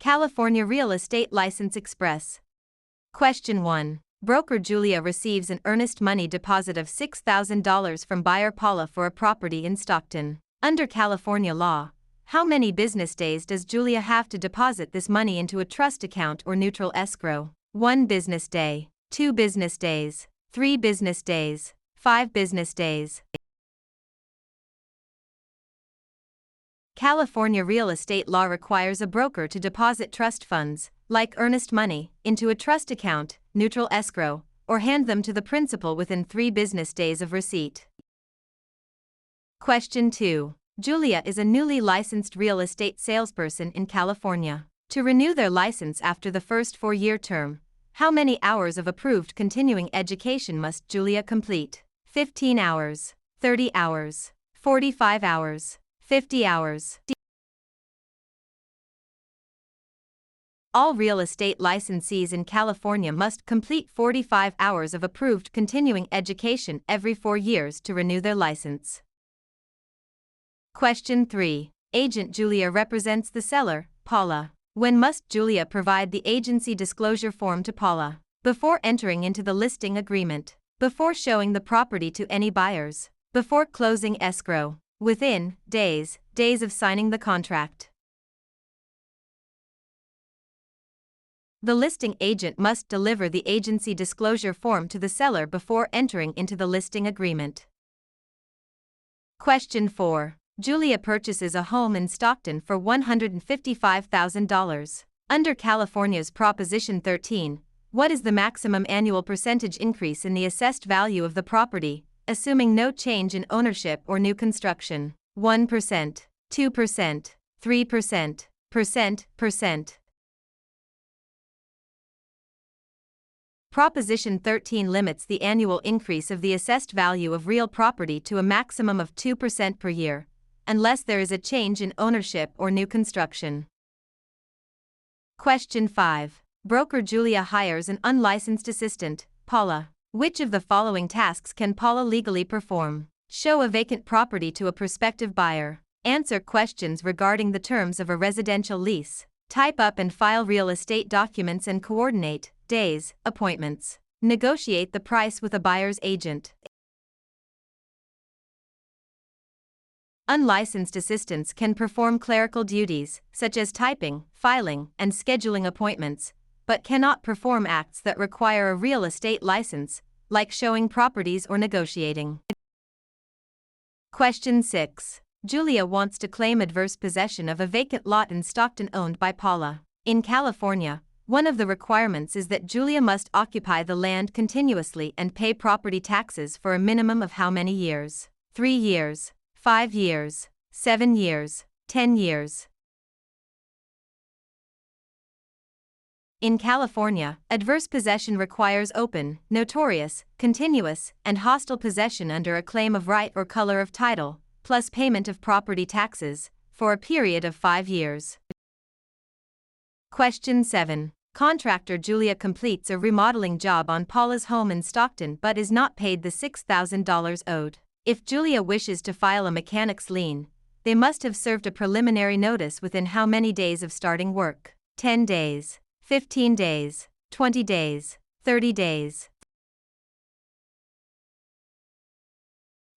California Real Estate License Express. Question 1. Broker Julia receives an earnest money deposit of $6,000 from buyer Paula for a property in Stockton. Under California law, how many business days does Julia have to deposit this money into a trust account or neutral escrow? 1 business day, 2 business days, 3 business days, 5 business days. California real estate law requires a broker to deposit trust funds, like earnest money, into a trust account, neutral escrow, or hand them to the principal within 3 business days of receipt. Question 2. Julia is a newly licensed real estate salesperson in California. To renew their license after the first 4-year term, how many hours of approved continuing education must Julia complete? 15 hours, 30 hours, 45 hours, 50 hours. All real estate licensees in California must complete 45 hours of approved continuing education every 4 years to renew their license. Question 3. Agent Julia represents the seller, Paula. When must Julia provide the agency disclosure form to Paula? Before entering into the listing agreement, before showing the property to any buyers, before closing escrow, within days of signing the contract. The listing agent must deliver the agency disclosure form to the seller before entering into the listing agreement. Question 4. Julia purchases a home in Stockton for $155,000. Under California's Proposition 13, what is the maximum annual percentage increase in the assessed value of the property, assuming no change in ownership or new construction? 1%, 2%, 3%, percent. Proposition 13 limits the annual increase of the assessed value of real property to a maximum of 2% per year, unless there is a change in ownership or new construction. Question 5. Broker Julia hires an unlicensed assistant, Paula. Which of the following tasks can Paula legally perform? Show a vacant property to a prospective buyer. Answer questions regarding the terms of a residential lease. Type up and file real estate documents and coordinate days, appointments. Negotiate the price with a buyer's agent. Unlicensed assistants can perform clerical duties, such as typing, filing, and scheduling appointments, but cannot perform acts that require a real estate license, like showing properties or negotiating. Question 6. Julia wants to claim adverse possession of a vacant lot in Stockton owned by Paula. In California, one of the requirements is that Julia must occupy the land continuously and pay property taxes for a minimum of how many years? 3 years, 5 years, 7 years, 10 years. In California, adverse possession requires open, notorious, continuous, and hostile possession under a claim of right or color of title, plus payment of property taxes, for a period of 5 years. Question 7. Contractor Julia completes a remodeling job on Paula's home in Stockton but is not paid the $6,000 owed. If Julia wishes to file a mechanic's lien, they must have served a preliminary notice within how many days of starting work? 10 days, 15 days, 20 days, 30 days.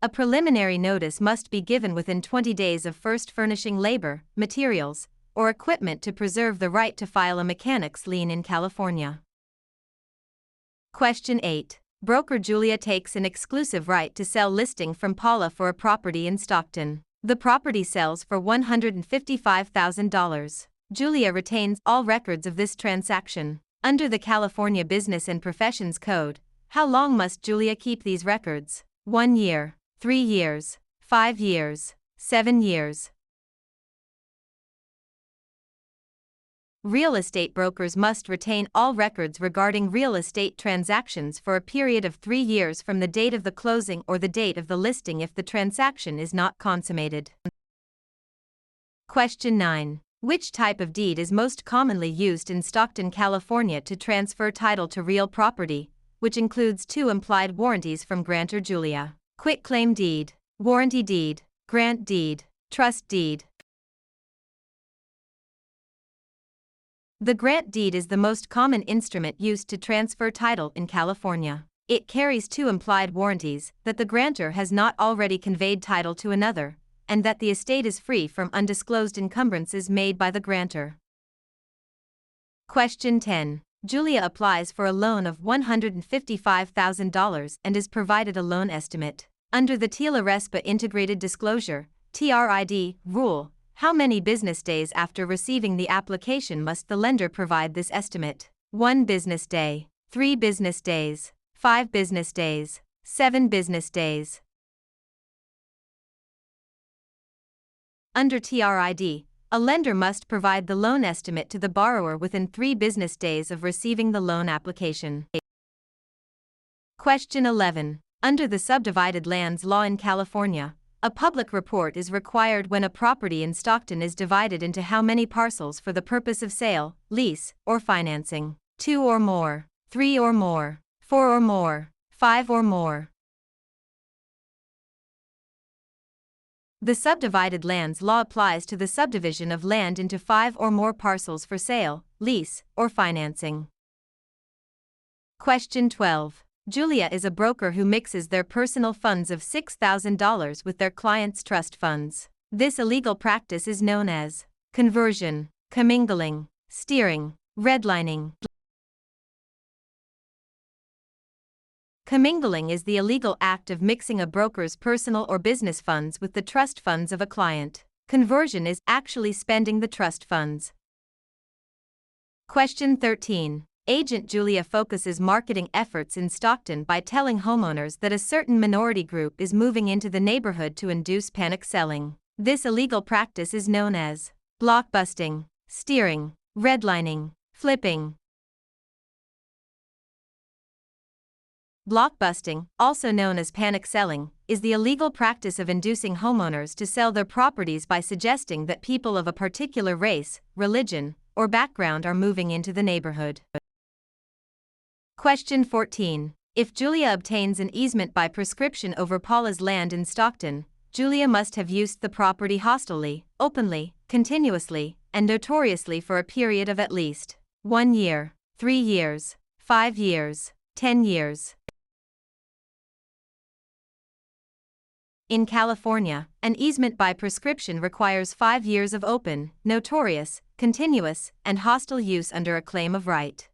A preliminary notice must be given within 20 days of first furnishing labor, materials, or equipment to preserve the right to file a mechanic's lien in California. Question 8. Broker Julia takes an exclusive right to sell listing from Paula for a property in Stockton. The property sells for $155,000. Julia retains all records of this transaction. Under the California Business and Professions Code, how long must Julia keep these records? 1 year, 3 years, 5 years, 7 years. Real estate brokers must retain all records regarding real estate transactions for a period of 3 years from the date of the closing or the date of the listing if the transaction is not consummated. Question 9. Which type of deed is most commonly used in Stockton, California to transfer title to real property, which includes 2 implied warranties from grantor Julia? Quitclaim deed, warranty deed, grant deed, trust deed. The grant deed is the most common instrument used to transfer title in California. It carries two implied warranties that the grantor has not already conveyed title to another, and that the estate is free from undisclosed encumbrances made by the grantor. Question 10. Julia applies for a loan of $155,000 and is provided a loan estimate. Under the TILA-RESPA Integrated Disclosure (TRID) rule, how many business days after receiving the application must the lender provide this estimate? 1 business day, 3 business days, 5 business days, 7 business days. Under TRID, a lender must provide the loan estimate to the borrower within 3 business days of receiving the loan application. Question 11. Under the subdivided lands law in California, a public report is required when a property in Stockton is divided into how many parcels for the purpose of sale, lease, or financing? 2 or more, 3 or more, 4 or more, 5 or more. The subdivided lands law applies to the subdivision of land into 5 or more parcels for sale, lease, or financing. Question 12. Julia is a broker who mixes their personal funds of $6,000 with their clients' trust funds. This illegal practice is known as conversion, commingling, steering, redlining. Commingling is the illegal act of mixing a broker's personal or business funds with the trust funds of a client. Conversion is actually spending the trust funds. Question 13. Agent Julia focuses marketing efforts in Stockton by telling homeowners that a certain minority group is moving into the neighborhood to induce panic selling. This illegal practice is known as blockbusting, steering, redlining, flipping. Blockbusting, also known as panic selling, is the illegal practice of inducing homeowners to sell their properties by suggesting that people of a particular race, religion, or background are moving into the neighborhood. Question 14. If Julia obtains an easement by prescription over Paula's land in Stockton, Julia must have used the property hostilely, openly, continuously, and notoriously for a period of at least 1 year, 3 years, 5 years, 10 years. In California, an easement by prescription requires 5 years of open, notorious, continuous, and hostile use under a claim of right.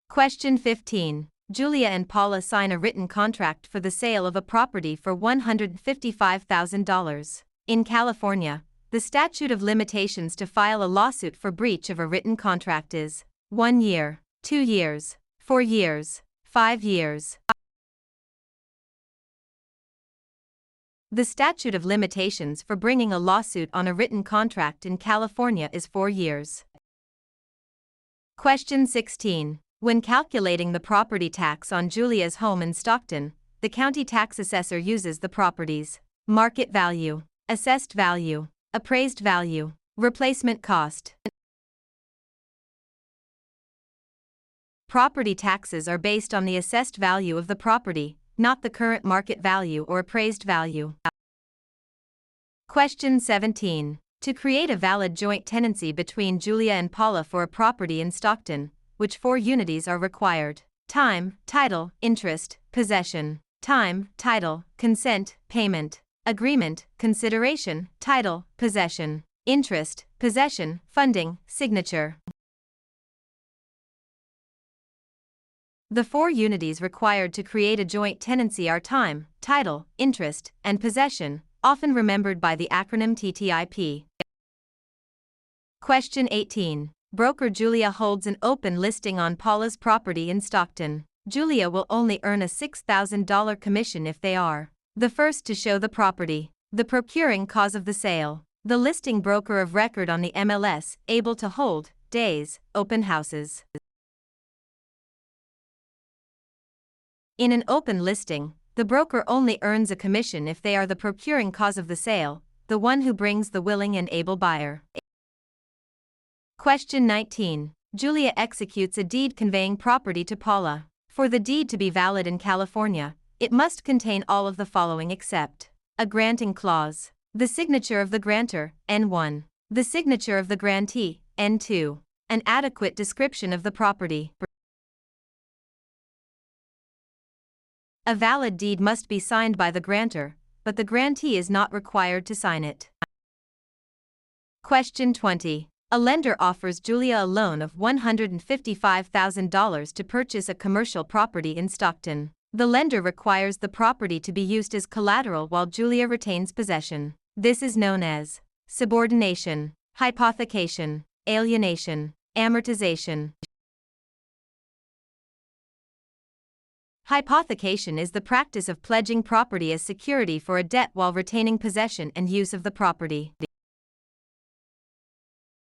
Question 15. Julia and Paula sign a written contract for the sale of a property for $155,000. In California, the statute of limitations to file a lawsuit for breach of a written contract is 1 year, 2 years, 4 years, 5 years. The statute of limitations for bringing a lawsuit on a written contract in California is 4 years. Question 16. When calculating the property tax on Julia's home in Stockton, the county tax assessor uses the property's market value, assessed value, appraised value, replacement cost. Property taxes are based on the assessed value of the property, not the current market value or appraised value. Question 17. To create a valid joint tenancy between Julia and Paula for a property in Stockton, which 4 unities are required? Time, title, interest, possession. Time, title, consent, payment. Agreement, consideration, title, possession. Interest, possession, funding, signature. The 4 unities required to create a joint tenancy are time, title, interest, and possession, often remembered by the acronym TTIP. Question 18. Broker Julia holds an open listing on Paula's property in Stockton. Julia will only earn a $6,000 commission if they are the first to show the property, the procuring cause of the sale, the listing broker of record on the MLS, able to hold, days, open houses. In an open listing, the broker only earns a commission if they are the procuring cause of the sale, the one who brings the willing and able buyer. Question 19. Julia executes a deed conveying property to Paula. For the deed to be valid in California, it must contain all of the following except a granting clause, the signature of the grantor, N1, the signature of the grantee, N2, An adequate description of the property. A valid deed must be signed by the grantor, but the grantee is not required to sign it. Question 20. A lender offers Julia a loan of $155,000 to purchase a commercial property in Stockton. The lender requires the property to be used as collateral while Julia retains possession. This is known as subordination, hypothecation, alienation, amortization. Hypothecation is the practice of pledging property as security for a debt while retaining possession and use of the property.